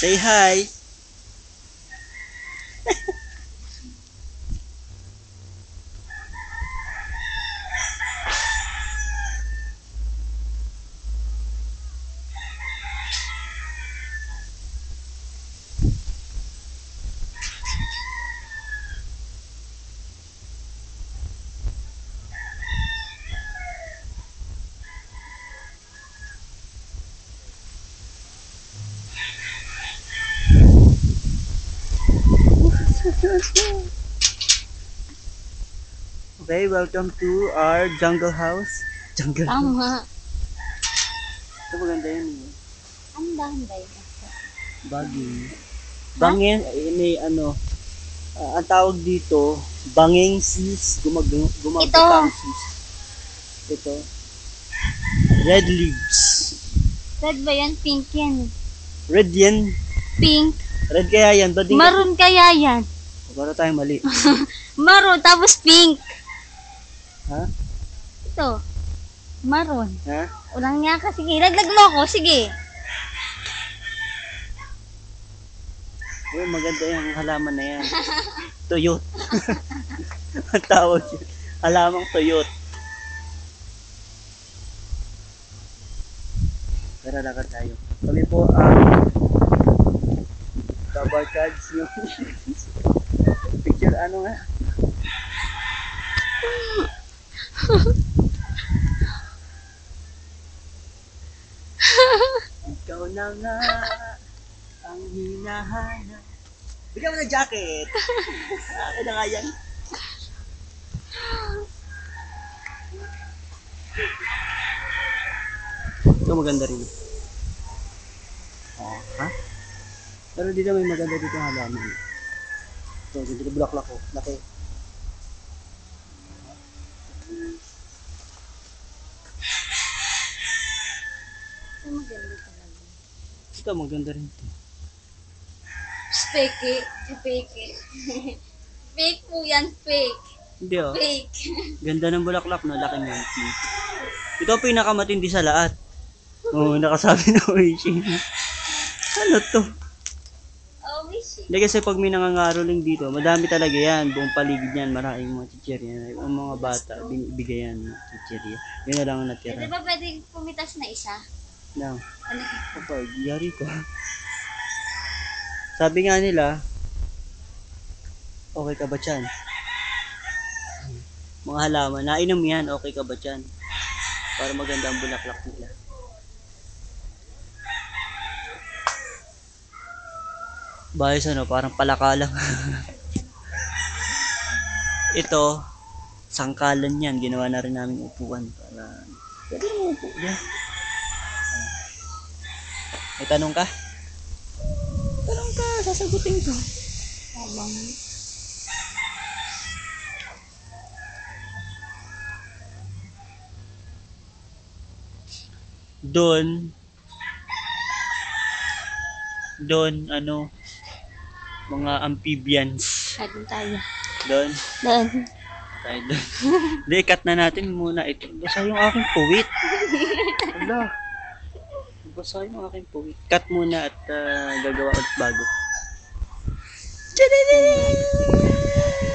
Say hi. Okay, welcome to our jungle house. Jungle house. Tama. Ito maganda yun. Ang dahan-day. Baging. Bangin, ini ano, ang tawag dito, banging sis, gumagapang sis. Ito, red leaves. Red ba yan? Pink yan. Red yan. Pink. Red kaya yan. Ba't di ka- Maroon kaya yan. Para tayong mali. Maroon, tapos pink. Ha? Ito. Maroon. Ha? Ulang nga ka. Sige, laglag mo ako. Sige. Uy, maganda yung halaman na yan. Tuyot. Ang tawag yun. Halamang tuyot. Tara, lakad tayo. Kami po ang kabarkads yung picture ano nga. Ikaw na nga ang hinahanap. Bigyan mo ng jacket. Akin na nga yan. Ito maganda rin. Oh, ha? Pero dito may maganda dito ang halaman. Ito, dito bulaklak ko. Laki. Ito maganda talaga. Ito maganda rin. Fake. Fake. Fake po yan. Fake. Hindi oh. Fake. Ganda ng bulaklak, no? Laki ng tea. Ito ang pinakamatindi sa lahat. Oo, nakasabi na wishing. Ano to? Oh, wish. Hindi kasi pag may nangangaroling dito, madami talaga yan. Buong paligid yan, maraming mga chichirya. Ang mga bata, binibigay yan, chichirya. Yun na lang ang Di natira. ba pwede pumitas na isa? No. Ano? Kapag, yari ko. Sabi nga nila, okay ka ba dyan? Mga halaman, nainom yan, okay ka ba dyan? Para maganda ang bulaklak nila. Bayos ano, parang palaka lang. Ito, sangkalan yan. Ginawa na rin namin upuan. Para, pwede mo upo dyan. May tanong ka? Tanong ka, sasagutin ko. Habang. Doon, ano, mga amphibians. Doon tayo. Doon, Doon. tayo doon. Hindi, cut na natin muna ito. Basa yung aking puwit. Wala. Basa yung aking puwit. Cut muna at gagawa ulit bago. Tadadada!